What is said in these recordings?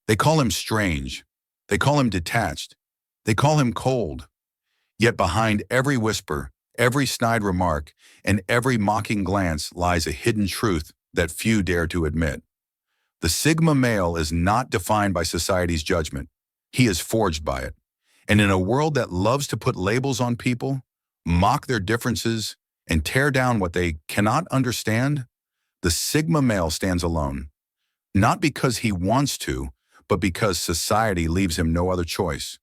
They call him strange. They call him detached. They call him cold. Yet behind every whisper, every snide remark, and every mocking glance lies a hidden truth that few dare to admit. The Sigma male is not defined by society's judgment. He is forged by it. And in a world that loves to put labels on people, mock their differences, and tear down what they cannot understand, the Sigma male stands alone. Not because he wants to, but because society leaves him no other choice.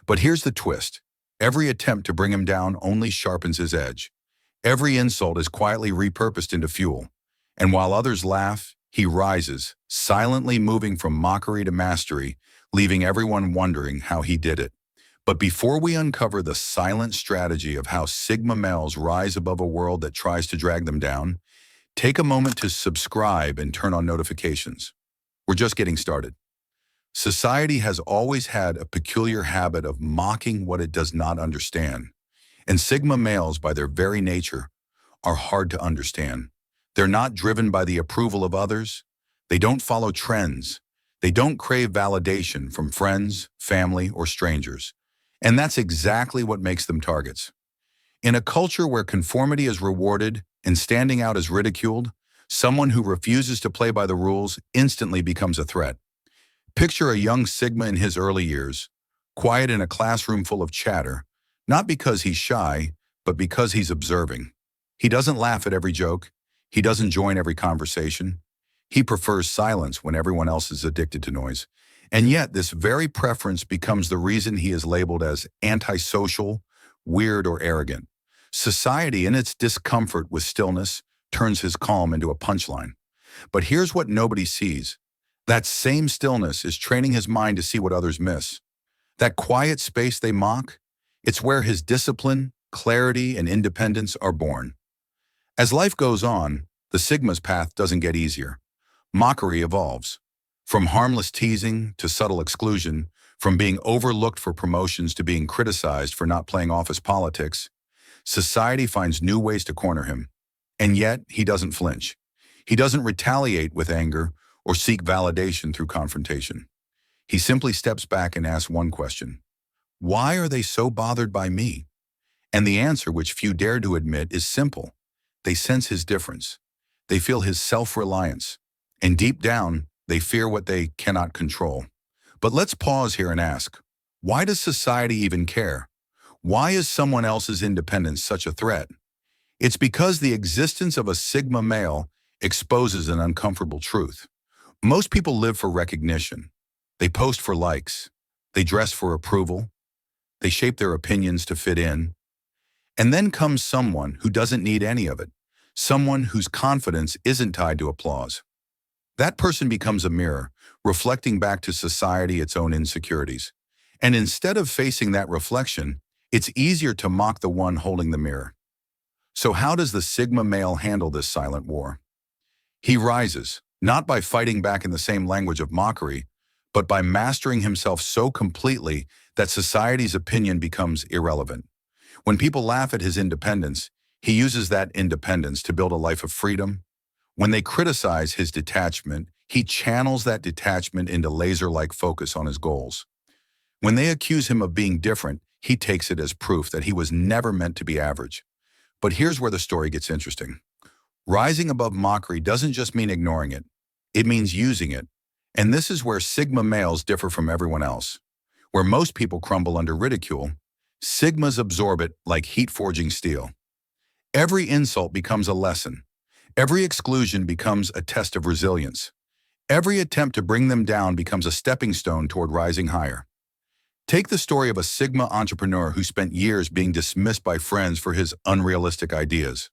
But here's the twist. Every attempt to bring him down only sharpens his edge. Every insult is quietly repurposed into fuel. And while others laugh, he rises, silently moving from mockery to mastery, leaving everyone wondering how he did it. But before we uncover the silent strategy of how Sigma males rise above a world that tries to drag them down, take a moment to subscribe and turn on notifications. We're just getting started. Society has always had a peculiar habit of mocking what it does not understand. And Sigma males, by their very nature, are hard to understand. They're not driven by the approval of others. They don't follow trends. They don't crave validation from friends, family, or strangers. And that's exactly what makes them targets. In a culture where conformity is rewarded and standing out is ridiculed, someone who refuses to play by the rules instantly becomes a threat. Picture a young Sigma in his early years, quiet in a classroom full of chatter, not because he's shy, but because he's observing. He doesn't laugh at every joke. He doesn't join every conversation. He prefers silence when everyone else is addicted to noise. And yet, this very preference becomes the reason he is labeled as antisocial, weird, or arrogant. Society, in its discomfort with stillness, turns his calm into a punchline. But here's what nobody sees. That same stillness is training his mind to see what others miss. That quiet space they mock, it's where his discipline, clarity, and independence are born. As life goes on, the Sigma's path doesn't get easier. Mockery evolves. From harmless teasing to subtle exclusion, from being overlooked for promotions to being criticized for not playing office politics, society finds new ways to corner him. And yet, he doesn't flinch. He doesn't retaliate with anger or seek validation through confrontation. He simply steps back and asks one question: why are they so bothered by me? And the answer, which few dare to admit, is simple. They sense his difference. They feel his self-reliance. And deep down, they fear what they cannot control. But let's pause here and ask, why does society even care? Why is someone else's independence such a threat? It's because the existence of a Sigma male exposes an uncomfortable truth. Most people live for recognition. They post for likes. They dress for approval. They shape their opinions to fit in. And then comes someone who doesn't need any of it, someone whose confidence isn't tied to applause. That person becomes a mirror, reflecting back to society its own insecurities. And instead of facing that reflection, it's easier to mock the one holding the mirror. So how does the Sigma male handle this silent war? He rises, not by fighting back in the same language of mockery, but by mastering himself so completely that society's opinion becomes irrelevant. When people laugh at his independence, he uses that independence to build a life of freedom. When they criticize his detachment, he channels that detachment into laser-like focus on his goals. When they accuse him of being different, he takes it as proof that he was never meant to be average. But here's where the story gets interesting. Rising above mockery doesn't just mean ignoring it. It means using it. And this is where Sigma males differ from everyone else. Where most people crumble under ridicule, Sigmas absorb it like heat-forging steel. Every insult becomes a lesson. Every exclusion becomes a test of resilience. Every attempt to bring them down becomes a stepping stone toward rising higher. Take the story of a Sigma entrepreneur who spent years being dismissed by friends for his unrealistic ideas.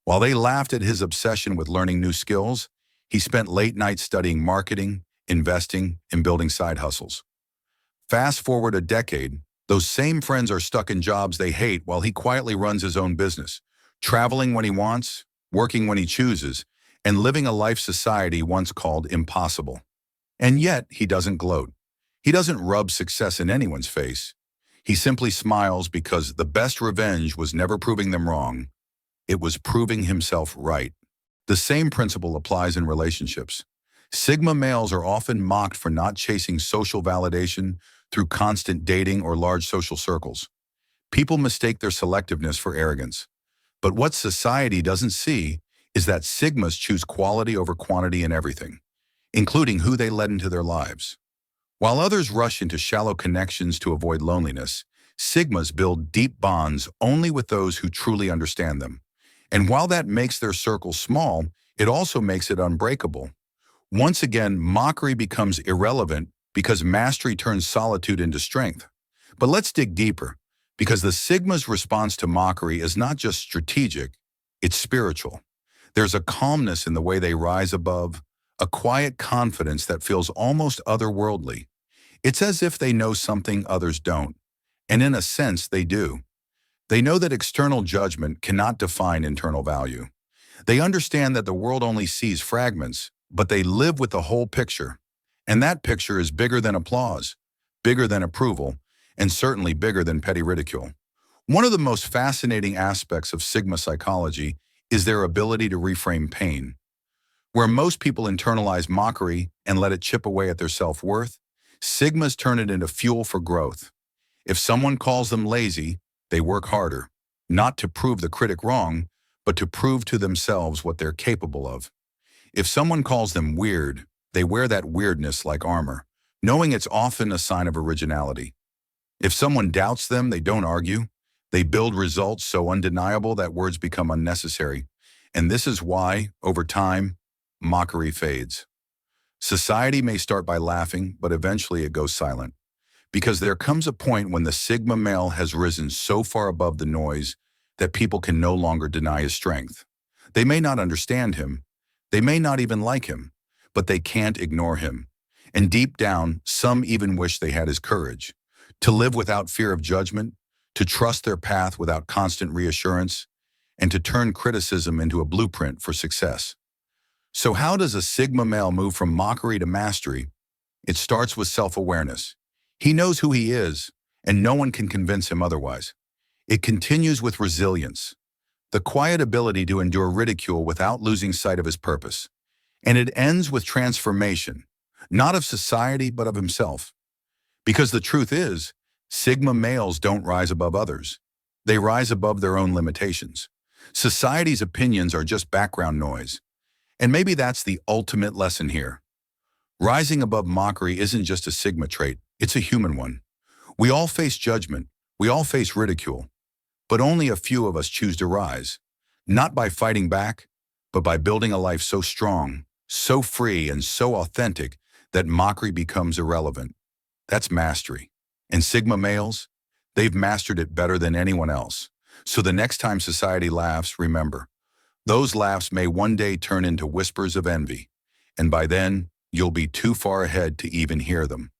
While they laughed at his obsession with learning new skills, he spent late nights studying marketing, investing, and building side hustles. Fast forward a decade, those same friends are stuck in jobs they hate while he quietly runs his own business, traveling when he wants, working when he chooses, and living a life society once called impossible. And yet, he doesn't gloat. He doesn't rub success in anyone's face. He simply smiles because the best revenge was never proving them wrong. It was proving himself right. The same principle applies in relationships. Sigma males are often mocked for not chasing social validation through constant dating or large social circles. People mistake their selectiveness for arrogance. But what society doesn't see is that Sigmas choose quality over quantity in everything, including who they let into their lives. While others rush into shallow connections to avoid loneliness, Sigmas build deep bonds only with those who truly understand them. And while that makes their circle small, it also makes it unbreakable. Once again, mockery becomes irrelevant because mastery turns solitude into strength. But let's dig deeper, because the Sigma's response to mockery is not just strategic, it's spiritual. There's a calmness in the way they rise above, a quiet confidence that feels almost otherworldly. It's as if they know something others don't, and in a sense they do. They know that external judgment cannot define internal value. They understand that the world only sees fragments, but they live with the whole picture. And that picture is bigger than applause, bigger than approval, and certainly bigger than petty ridicule. One of the most fascinating aspects of Sigma psychology is their ability to reframe pain. Where most people internalize mockery and let it chip away at their self-worth, Sigmas turn it into fuel for growth. If someone calls them lazy, they work harder, not to prove the critic wrong, but to prove to themselves what they're capable of. If someone calls them weird, they wear that weirdness like armor, knowing it's often a sign of originality. If someone doubts them, they don't argue. They build results so undeniable that words become unnecessary. And this is why, over time, mockery fades. Society may start by laughing, but eventually it goes silent. Because there comes a point when the Sigma male has risen so far above the noise that people can no longer deny his strength. They may not understand him, they may not even like him, but they can't ignore him. And deep down, some even wish they had his courage. To live without fear of judgment, to trust their path without constant reassurance, and to turn criticism into a blueprint for success. So how does a Sigma male move from mockery to mastery? It starts with self-awareness. He knows who he is, and no one can convince him otherwise. It continues with resilience, the quiet ability to endure ridicule without losing sight of his purpose. And it ends with transformation, not of society, but of himself. Because the truth is, Sigma males don't rise above others. They rise above their own limitations. Society's opinions are just background noise. And maybe that's the ultimate lesson here. Rising above mockery isn't just a Sigma trait, it's a human one. We all face judgment, we all face ridicule, but only a few of us choose to rise, not by fighting back, but by building a life so strong, so free, and so authentic that mockery becomes irrelevant. That's mastery. And Sigma males, they've mastered it better than anyone else. So the next time society laughs, remember, those laughs may one day turn into whispers of envy, and by then, you'll be too far ahead to even hear them.